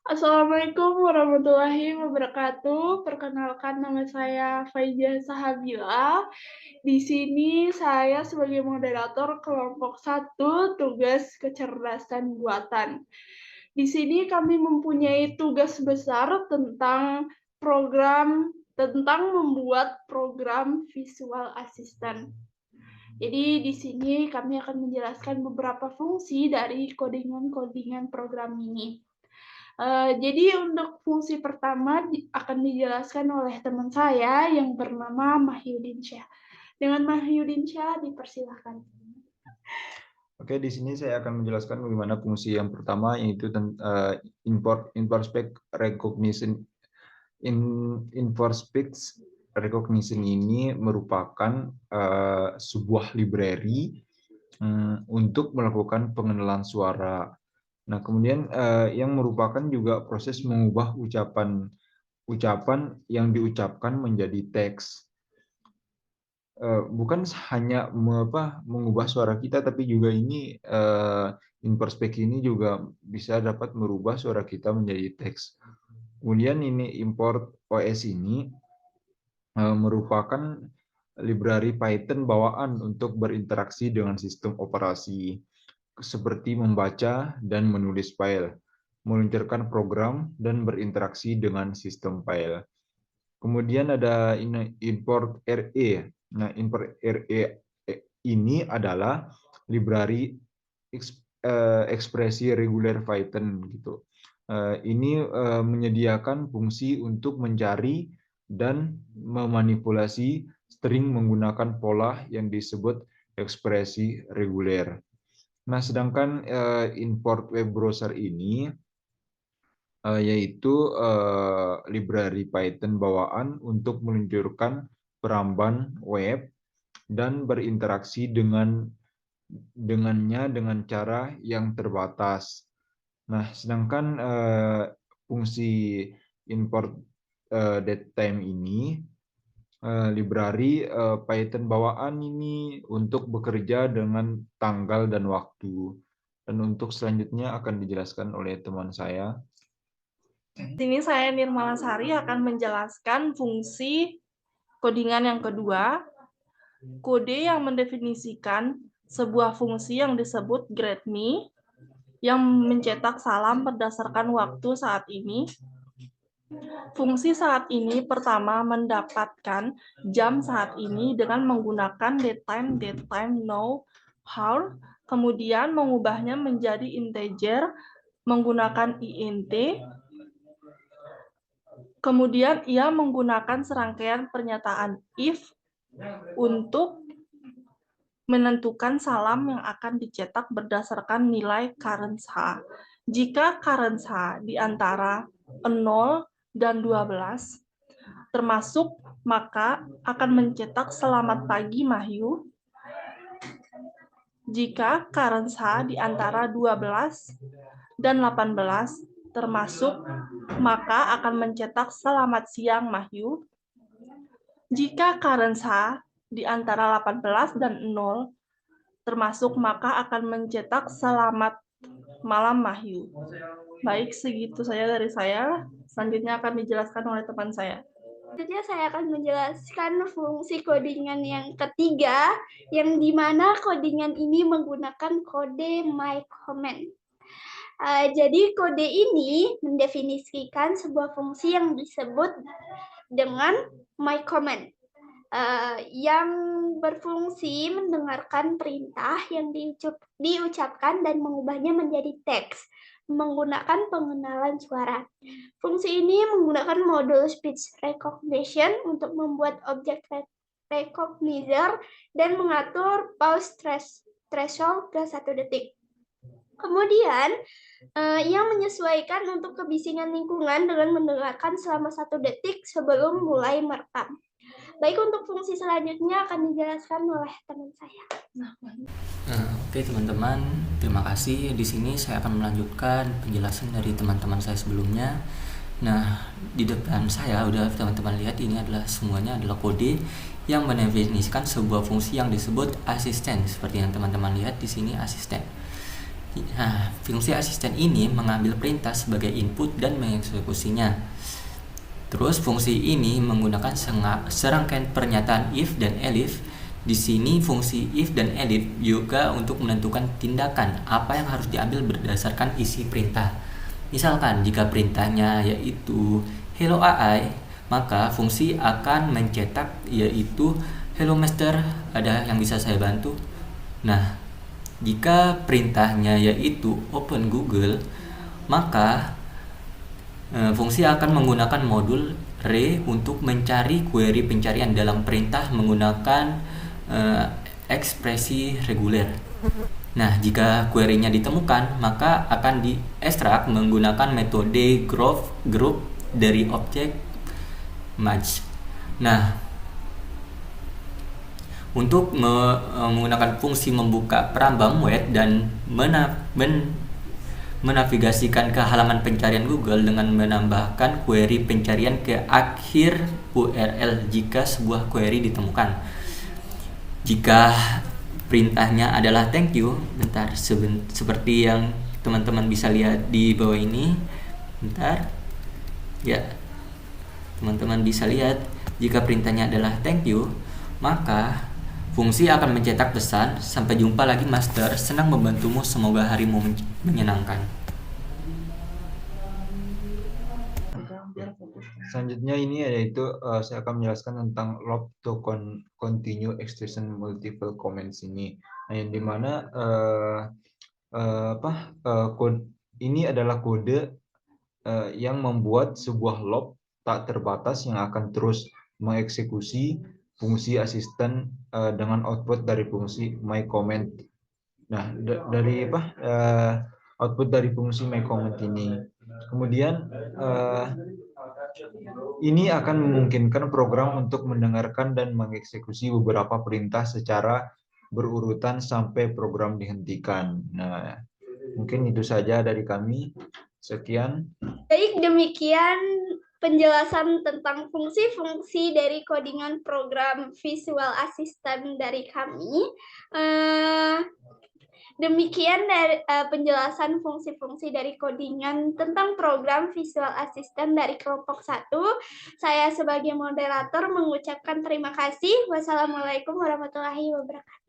Assalamualaikum warahmatullahi wabarakatuh. Perkenalkan nama saya Faizah Sahabila. Di sini saya sebagai moderator kelompok satu tugas kecerdasan buatan. Di sini kami mempunyai tugas besar tentang membuat program visual assistant. Jadi di sini kami akan menjelaskan beberapa fungsi dari codingan-codingan program ini. Jadi untuk fungsi pertama akan dijelaskan oleh teman saya yang bernama Mahyudin Syah. Dengan Mahyudin Syah, dipersilahkan. Oke, di sini saya akan menjelaskan bagaimana fungsi yang pertama, yaitu import speak recognition. Import speak recognition ini merupakan sebuah library untuk melakukan pengenalan suara. Nah, kemudian yang merupakan juga proses mengubah ucapan yang diucapkan menjadi teks. Bukan hanya mengubah suara kita, tapi juga ini InPerspect ini juga bisa dapat merubah suara kita menjadi teks. Kemudian ini import OS ini merupakan library Python bawaan untuk berinteraksi dengan sistem operasi, seperti membaca dan menulis file, meluncurkan program, dan berinteraksi dengan sistem file. Kemudian ada import RE. Nah, import RE ini adalah library ekspresi reguler Python gitu. Ini menyediakan fungsi untuk mencari dan memanipulasi string menggunakan pola yang disebut ekspresi reguler. Nah, sedangkan import web browser ini yaitu library Python bawaan untuk meluncurkan peramban web dan berinteraksi dengannya dengan cara yang terbatas. Nah, sedangkan fungsi import datetime ini library Python bawaan ini untuk bekerja dengan tanggal dan waktu. Dan untuk selanjutnya akan dijelaskan oleh teman saya. Di sini saya Nirmala Sari akan menjelaskan fungsi codingan yang kedua. Kode yang mendefinisikan sebuah fungsi yang disebut greetme yang mencetak salam berdasarkan waktu saat ini. Fungsi saat ini pertama mendapatkan jam saat ini dengan menggunakan datetime now, hour, kemudian mengubahnya menjadi integer menggunakan int, kemudian ia menggunakan serangkaian pernyataan if untuk menentukan salam yang akan dicetak berdasarkan nilai currents H. Jika currents H di antara 0 dan 12 termasuk, maka akan mencetak selamat pagi Mahyu. Jika currents H di antara 12 dan 18 termasuk, maka akan mencetak selamat siang Mahyu. Jika currents H di antara 18 dan 0 termasuk, maka akan mencetak selamat malam Mahyu. Baik, segitu saja dari saya. Selanjutnya akan dijelaskan oleh teman saya. Selanjutnya saya akan menjelaskan fungsi codingan yang ketiga, yang dimana codingan ini menggunakan kode myCommand. Jadi kode ini mendefinisikan sebuah fungsi yang disebut dengan myCommand, yang berfungsi mendengarkan perintah yang diucapkan dan mengubahnya menjadi teks menggunakan pengenalan suara. Fungsi ini menggunakan modul speech recognition untuk membuat objek recognizer dan mengatur pause threshold ke 1 detik. Kemudian, ia menyesuaikan untuk kebisingan lingkungan dengan mendengarkan selama 1 detik sebelum mulai merekam. Baik, untuk fungsi selanjutnya akan dijelaskan oleh teman saya. Oke teman-teman, terima kasih. Di sini saya akan melanjutkan penjelasan dari teman-teman saya sebelumnya. Nah, di depan saya udah teman-teman lihat, ini adalah semuanya adalah kode yang mendefinisikan sebuah fungsi yang disebut asisten. Seperti yang teman-teman lihat di sini, asisten Nah, fungsi asisten ini mengambil perintah sebagai input dan mengeksekusinya. Terus fungsi ini menggunakan serangkaian pernyataan if dan elif. Di sini fungsi if dan elif juga untuk menentukan tindakan apa yang harus diambil berdasarkan isi perintah. Misalkan jika perintahnya yaitu hello AI, maka fungsi akan mencetak yaitu hello master, ada yang bisa saya bantu. Nah, jika perintahnya yaitu open Google, maka fungsi akan menggunakan modul re untuk mencari query pencarian dalam perintah menggunakan ekspresi reguler. Nah, jika query-nya ditemukan, maka akan diekstrak menggunakan metode group dari objek match. Nah, untuk menggunakan fungsi membuka perambang web dan menavigasikan ke halaman pencarian Google dengan menambahkan query pencarian ke akhir URL jika sebuah query ditemukan. Jika perintahnya adalah thank you, seperti yang teman-teman bisa lihat di bawah ini. Ya, teman-teman bisa lihat jika perintahnya adalah thank you, maka fungsi akan mencetak pesan, sampai jumpa lagi master, senang membantumu, semoga harimu menyenangkan. Selanjutnya ini yaitu saya akan menjelaskan tentang loop to continue extension multiple comments ini. Nah, yang dimana ini adalah kode yang membuat sebuah loop tak terbatas yang akan terus mengeksekusi fungsi asisten dengan output dari fungsi my comment. Nah, dari output dari fungsi my comment ini. Kemudian ini akan memungkinkan program untuk mendengarkan dan mengeksekusi beberapa perintah secara berurutan sampai program dihentikan. Nah, mungkin itu saja dari kami. Sekian. Baik, demikian penjelasan tentang fungsi-fungsi dari codingan program Visual Assistant dari kami. Demikian dari penjelasan fungsi-fungsi dari codingan tentang program Visual Assistant dari kelompok 1. Saya sebagai moderator mengucapkan terima kasih. Wassalamualaikum warahmatullahi wabarakatuh.